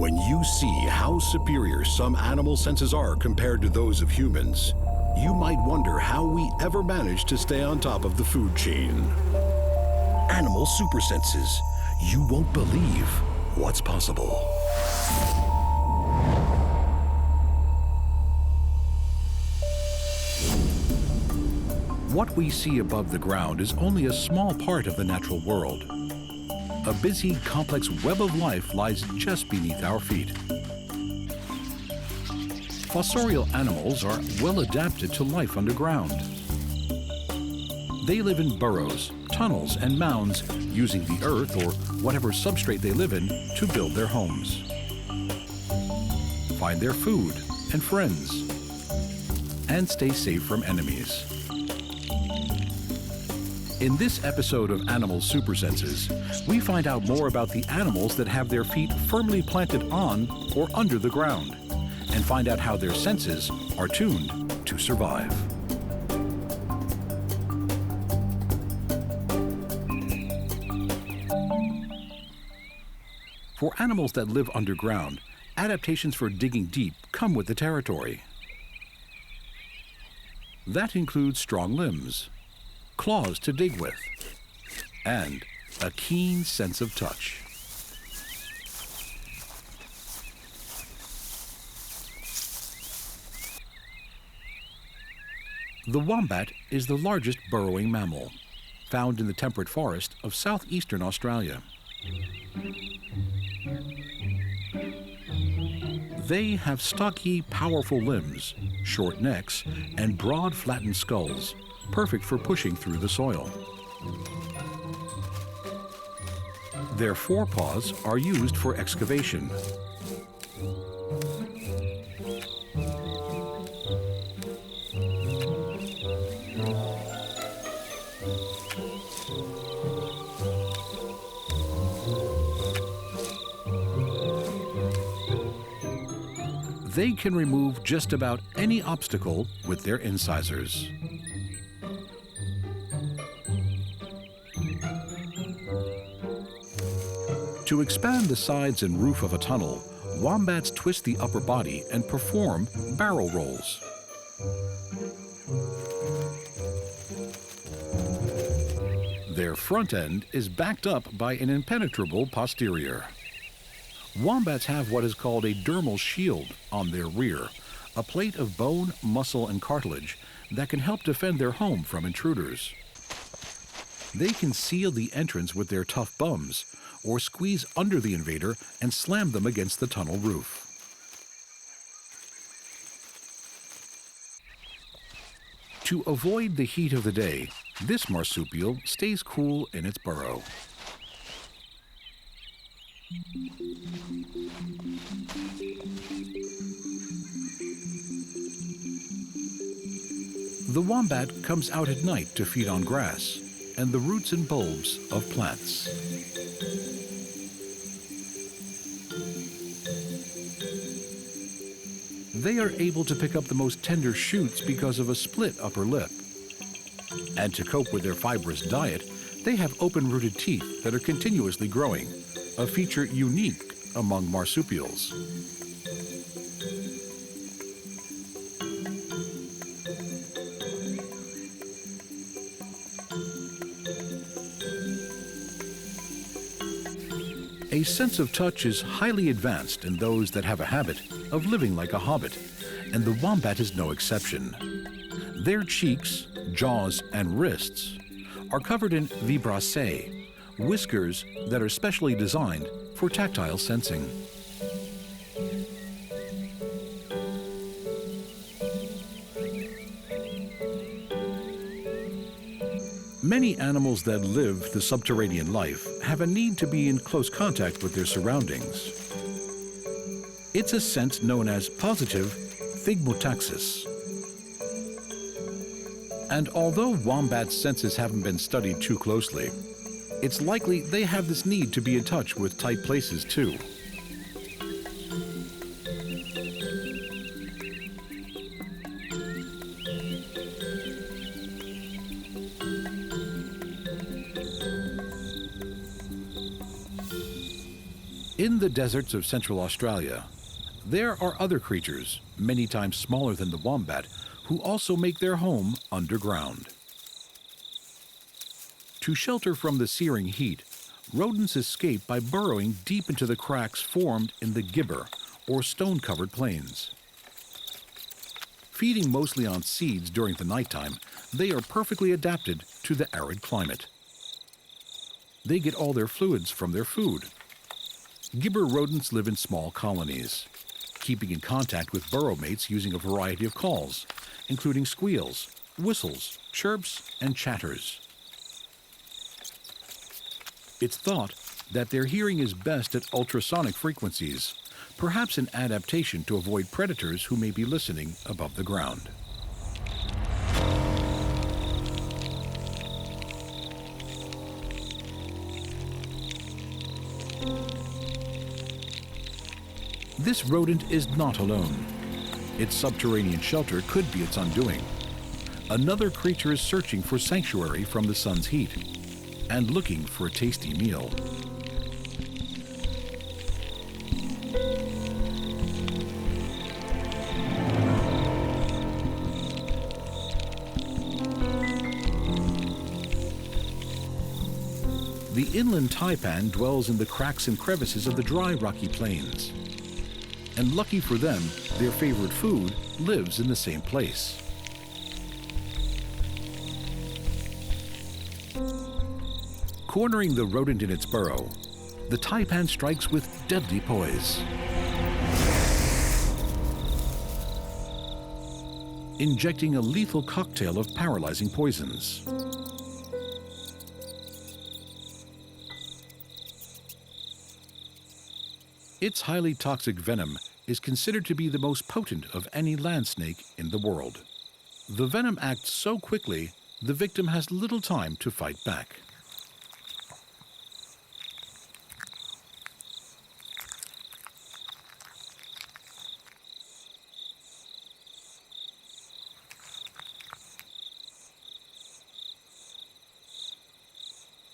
When you see how superior some animal senses are compared to those of humans, you might wonder how we ever managed to stay on top of the food chain. Animal super senses. You won't believe what's possible. What we see above the ground is only a small part of the natural world. A busy, complex web of life lies just beneath our feet. Fossorial animals are well adapted to life underground. They live in burrows, tunnels, and mounds, using the earth or whatever substrate they live in to build their homes, find their food and friends, and stay safe from enemies. In this episode of Animal Super Senses, we find out more about the animals that have their feet firmly planted on or under the ground, and find out how their senses are tuned to survive. For animals that live underground, adaptations for digging deep come with the territory. That includes strong limbs, claws to dig with, and a keen sense of touch. The wombat is the largest burrowing mammal, found in the temperate forest of southeastern Australia. They have stocky, powerful limbs, short necks, and broad, flattened skulls, perfect for pushing through the soil. Their forepaws are used for excavation. They can remove just about any obstacle with their incisors. To expand the sides and roof of a tunnel, wombats twist the upper body and perform barrel rolls. Their front end is backed up by an impenetrable posterior. Wombats have what is called a dermal shield on their rear, a plate of bone, muscle, and cartilage that can help defend their home from intruders. They can seal the entrance with their tough bums, or squeeze under the invader and slam them against the tunnel roof. To avoid the heat of the day, this marsupial stays cool in its burrow. The wombat comes out at night to feed on grass and the roots and bulbs of plants. They are able to pick up the most tender shoots because of a split upper lip. And to cope with their fibrous diet, they have open-rooted teeth that are continuously growing, a feature unique among marsupials. A sense of touch is highly advanced in those that have a habit of living like a hobbit, and the wombat is no exception. Their cheeks, jaws, and wrists are covered in vibrissae, whiskers that are specially designed for tactile sensing. Many animals that live the subterranean life have a need to be in close contact with their surroundings. It's a sense known as positive thigmotaxis. And although wombats' senses haven't been studied too closely, it's likely they have this need to be in touch with tight places too. In the deserts of Central Australia, there are other creatures, many times smaller than the wombat, who also make their home underground. To shelter from the searing heat, rodents escape by burrowing deep into the cracks formed in the gibber, or stone-covered plains. Feeding mostly on seeds during the nighttime, they are perfectly adapted to the arid climate. They get all their fluids from their food. Gibber rodents live in small colonies, keeping in contact with burrow mates using a variety of calls, including squeals, whistles, chirps, and chatters. It's thought that their hearing is best at ultrasonic frequencies, perhaps an adaptation to avoid predators who may be listening above the ground. This rodent is not alone. Its subterranean shelter could be its undoing. Another creature is searching for sanctuary from the sun's heat and looking for a tasty meal. The inland taipan dwells in the cracks and crevices of the dry, rocky plains. And lucky for them, their favorite food lives in the same place. Cornering the rodent in its burrow, the taipan strikes with deadly poise. Injecting a lethal cocktail of paralyzing poisons. Its highly toxic venom is considered to be the most potent of any land snake in the world. The venom acts so quickly, the victim has little time to fight back.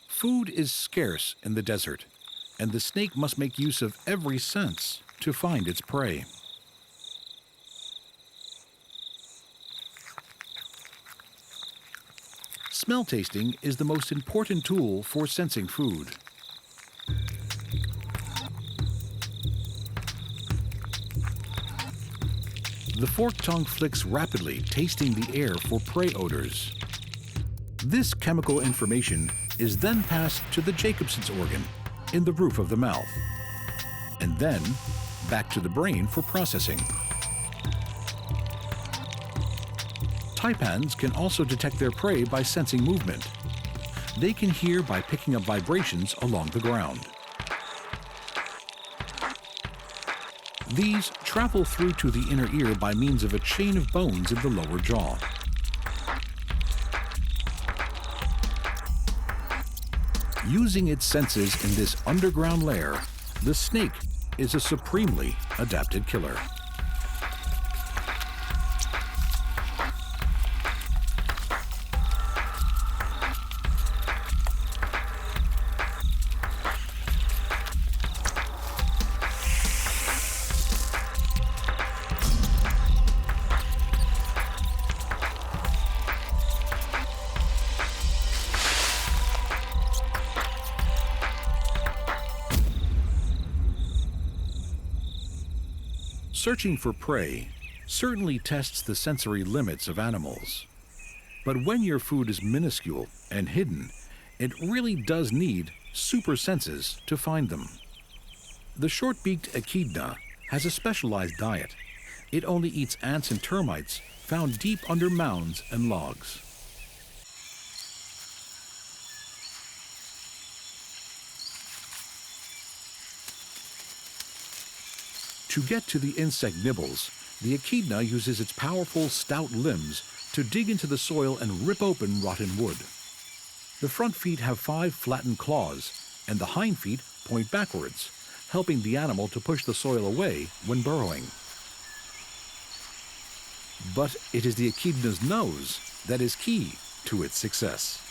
Food is scarce in the desert, and the snake must make use of every sense to find its prey. Smell tasting is the most important tool for sensing food. The forked tongue flicks rapidly, tasting the air for prey odors. This chemical information is then passed to the Jacobson's organ in the roof of the mouth, and then back to the brain for processing. Taipans can also detect their prey by sensing movement. They can hear by picking up vibrations along the ground. These travel through to the inner ear by means of a chain of bones in the lower jaw. Using its senses in this underground lair, the snake is a supremely adapted killer. Searching for prey certainly tests the sensory limits of animals. But when your food is minuscule and hidden, it really does need super senses to find them. The short-beaked echidna has a specialized diet. It only eats ants and termites found deep under mounds and logs. To get to the insect nibbles, the echidna uses its powerful, stout limbs to dig into the soil and rip open rotten wood. The front feet have 5 flattened claws, and the hind feet point backwards, helping the animal to push the soil away when burrowing. But it is the echidna's nose that is key to its success.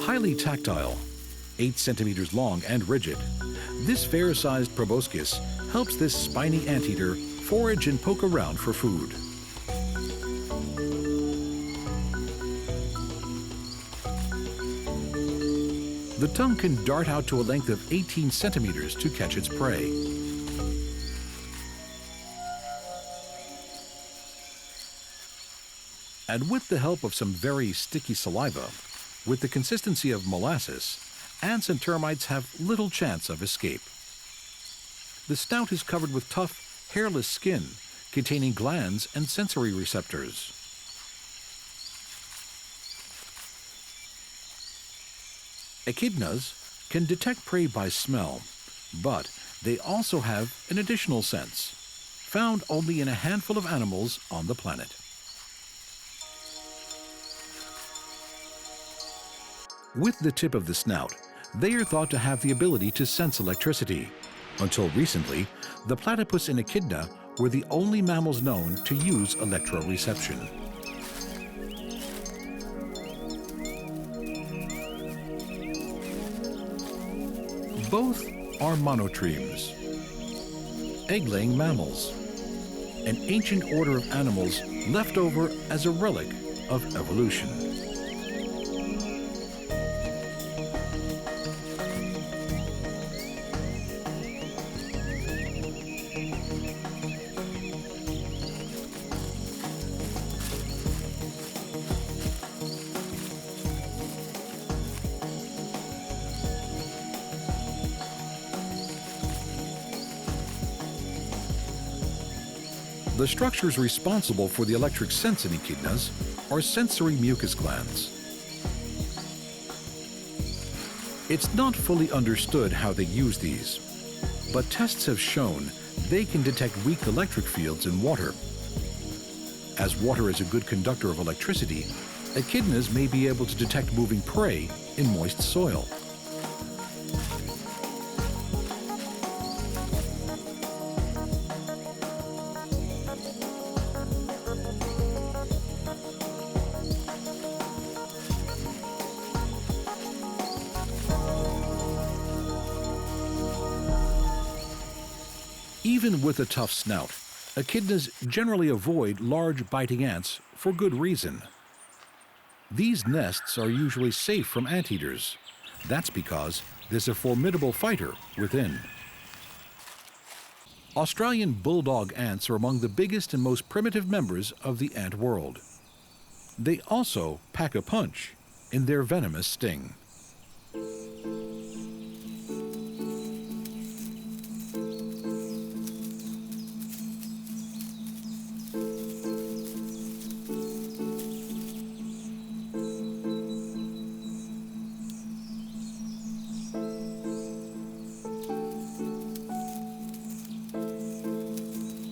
Highly tactile, 8 centimeters long and rigid, this fair-sized proboscis helps this spiny anteater forage and poke around for food. The tongue can dart out to a length of 18 centimeters to catch its prey. And with the help of some very sticky saliva, with the consistency of molasses, ants and termites have little chance of escape. The snout is covered with tough, hairless skin containing glands and sensory receptors. Echidnas can detect prey by smell, but they also have an additional sense, found only in a handful of animals on the planet. With the tip of the snout, they are thought to have the ability to sense electricity. Until recently, the platypus and echidna were the only mammals known to use electro-reception. Both are monotremes, egg-laying mammals, an ancient order of animals left over as a relic of evolution. The structures responsible for the electric sense in echidnas are sensory mucus glands. It's not fully understood how they use these, but tests have shown they can detect weak electric fields in water. As water is a good conductor of electricity, echidnas may be able to detect moving prey in moist soil. Even with a tough snout, echidnas generally avoid large biting ants for good reason. These nests are usually safe from anteaters. That's because there's a formidable fighter within. Australian bulldog ants are among the biggest and most primitive members of the ant world. They also pack a punch in their venomous sting.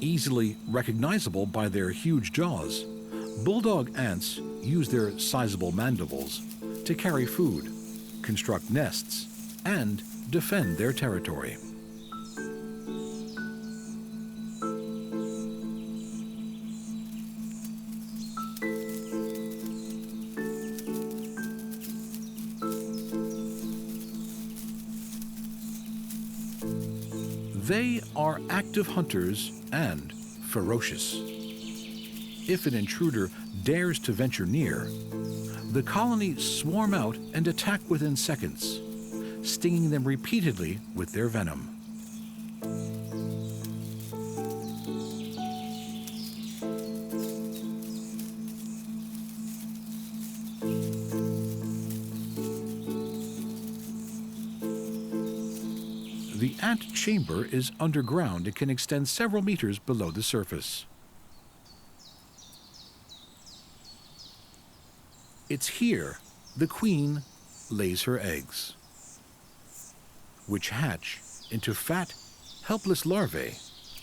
Easily recognizable by their huge jaws, bulldog ants use their sizable mandibles to carry food, construct nests, and defend their territory. They are active hunters and ferocious. If an intruder dares to venture near, the colony swarm out and attack within seconds, stinging them repeatedly with their venom. The ant chamber is underground and can extend several meters below the surface. It's here the queen lays her eggs, which hatch into fat, helpless larvae,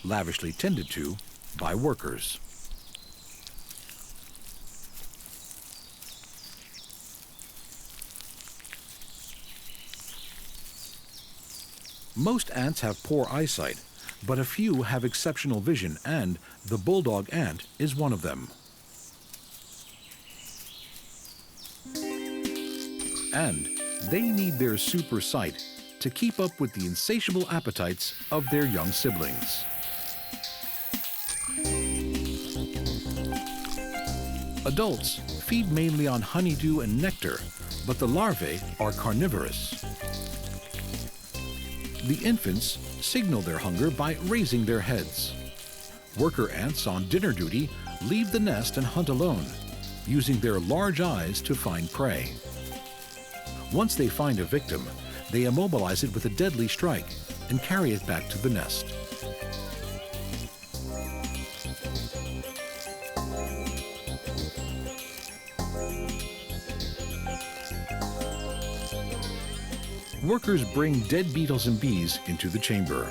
lavishly tended to by workers. Most ants have poor eyesight, but a few have exceptional vision, and the bulldog ant is one of them. And they need their super sight to keep up with the insatiable appetites of their young siblings. Adults feed mainly on honeydew and nectar, but the larvae are carnivorous. The infants signal their hunger by raising their heads. Worker ants on dinner duty leave the nest and hunt alone, using their large eyes to find prey. Once they find a victim, they immobilize it with a deadly strike and carry it back to the nest. Workers bring dead beetles and bees into the chamber.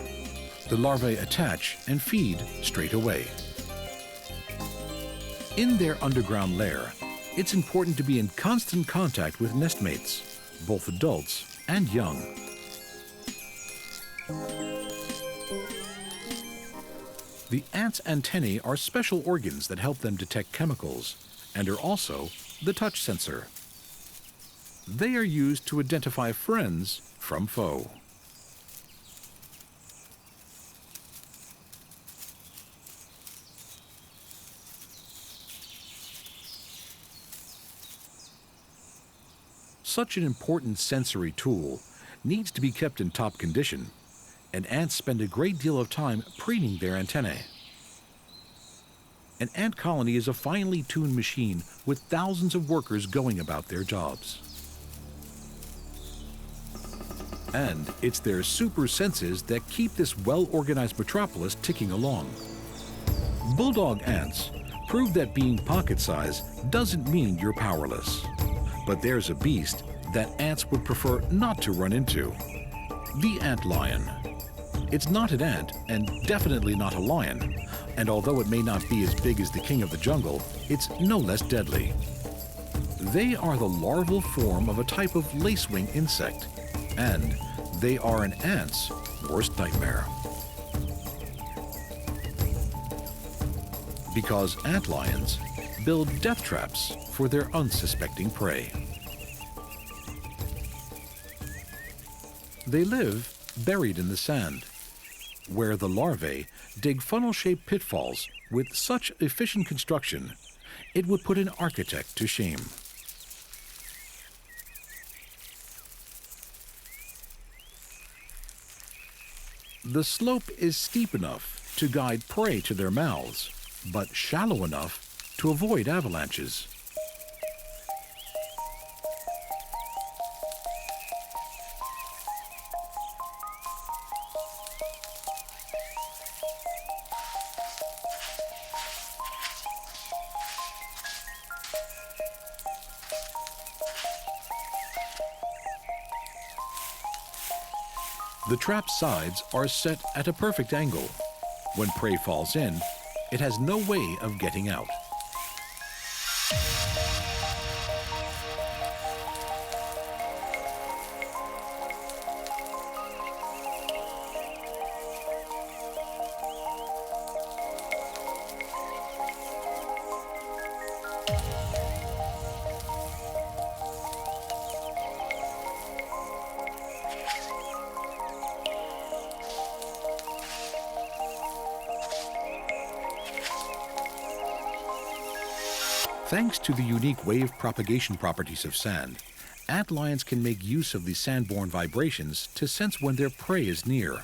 The larvae attach and feed straight away. In their underground lair, it's important to be in constant contact with nestmates, both adults and young. The ants' antennae are special organs that help them detect chemicals and are also the touch sensor. They are used to identify friends from foe. Such an important sensory tool needs to be kept in top condition, and ants spend a great deal of time preening their antennae. An ant colony is a finely tuned machine with thousands of workers going about their jobs. And it's their super senses that keep this well-organized metropolis ticking along. Bulldog ants prove that being pocket-sized doesn't mean you're powerless. But there's a beast that ants would prefer not to run into: the ant lion. It's not an ant, and definitely not a lion, and although it may not be as big as the king of the jungle, it's no less deadly. They are the larval form of a type of lacewing insect, and they are an ant's worst nightmare. Because ant lions build death traps for their unsuspecting prey. They live buried in the sand, where the larvae dig funnel-shaped pitfalls with such efficient construction, it would put an architect to shame. The slope is steep enough to guide prey to their mouths, but shallow enough to avoid avalanches. The trap's sides are set at a perfect angle. When prey falls in, it has no way of getting out. Thanks to the unique wave propagation properties of sand, ant lions can make use of the sand-borne vibrations to sense when their prey is near.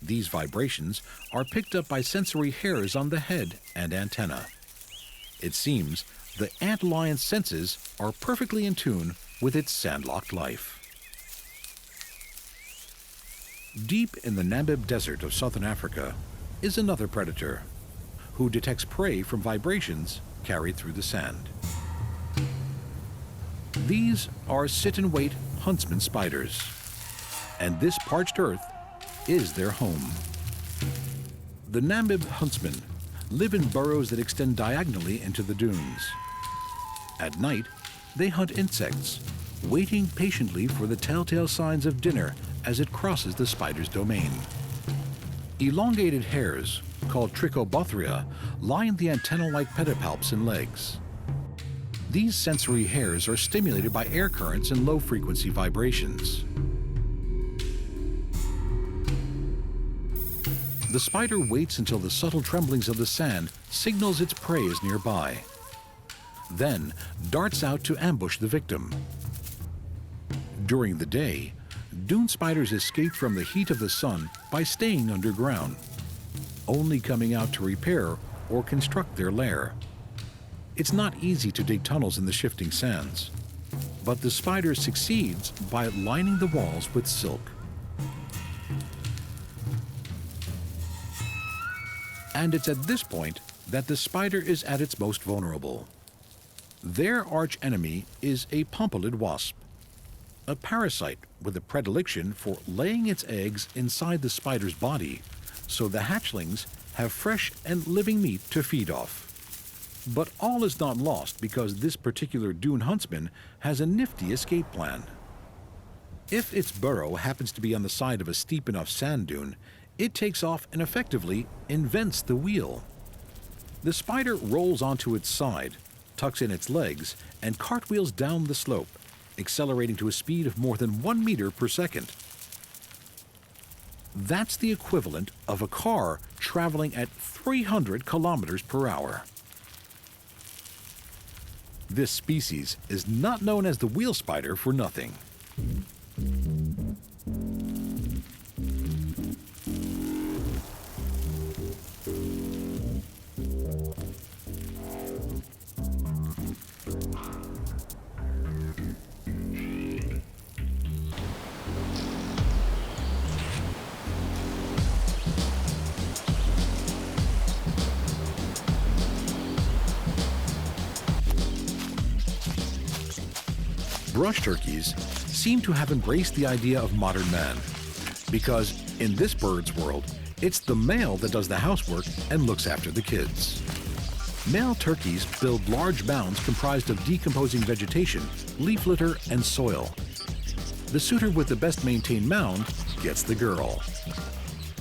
These vibrations are picked up by sensory hairs on the head and antenna. It seems the ant lion's senses are perfectly in tune with its sandlocked life. Deep in the Namib Desert of southern Africa is another predator who detects prey from vibrations carried through the sand. These are sit-and-wait huntsman spiders, and this parched earth is their home. The Namib huntsmen live in burrows that extend diagonally into the dunes. At night, they hunt insects, waiting patiently for the telltale signs of dinner as it crosses the spider's domain. Elongated hairs, called trichobothria, line the antenna-like pedipalps and legs. These sensory hairs are stimulated by air currents and low-frequency vibrations. The spider waits until the subtle tremblings of the sand signals its prey is nearby, then darts out to ambush the victim. During the day, dune spiders escape from the heat of the sun by staying underground, only coming out to repair or construct their lair. It's not easy to dig tunnels in the shifting sands, but the spider succeeds by lining the walls with silk. And it's at this point that the spider is at its most vulnerable. Their arch-enemy is a pompilid wasp, a parasite with a predilection for laying its eggs inside the spider's body, so the hatchlings have fresh and living meat to feed off. But all is not lost because this particular dune huntsman has a nifty escape plan. If its burrow happens to be on the side of a steep enough sand dune, it takes off and effectively invents the wheel. The spider rolls onto its side, tucks in its legs, and cartwheels down the slope, accelerating to a speed of more than 1 meter per second. That's the equivalent of a car traveling at 300 kilometers per hour. This species is not known as the wheel spider for nothing. Brush turkeys seem to have embraced the idea of modern man, because in this bird's world, it's the male that does the housework and looks after the kids. Male turkeys build large mounds comprised of decomposing vegetation, leaf litter, and soil. The suitor with the best maintained mound gets the girl.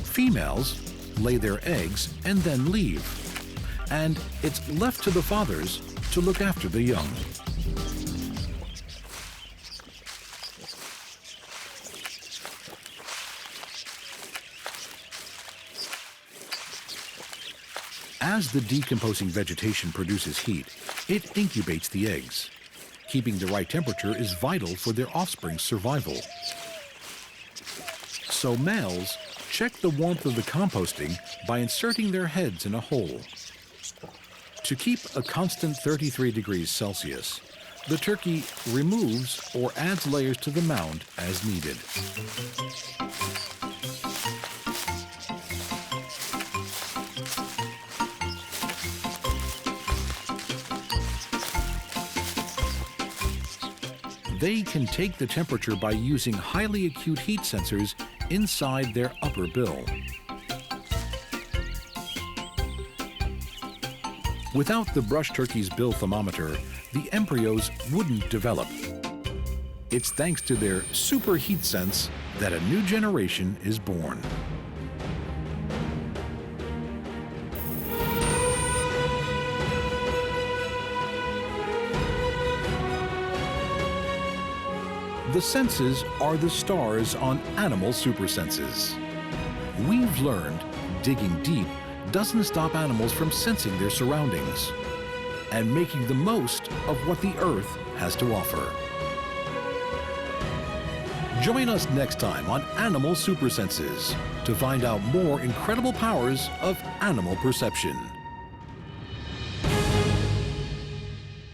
Females lay their eggs and then leave, and it's left to the fathers to look after the young. As the decomposing vegetation produces heat, it incubates the eggs. Keeping the right temperature is vital for their offspring's survival. So males check the warmth of the composting by inserting their heads in a hole. To keep a constant 33 degrees Celsius, the turkey removes or adds layers to the mound as needed. They can take the temperature by using highly acute heat sensors inside their upper bill. Without the brush turkey's bill thermometer, the embryos wouldn't develop. It's thanks to their super heat sense that a new generation is born. The senses are the stars on animal supersenses. We've learned digging deep doesn't stop animals from sensing their surroundings and making the most of what the Earth has to offer. Join us next time on Animal Supersenses to find out more incredible powers of animal perception.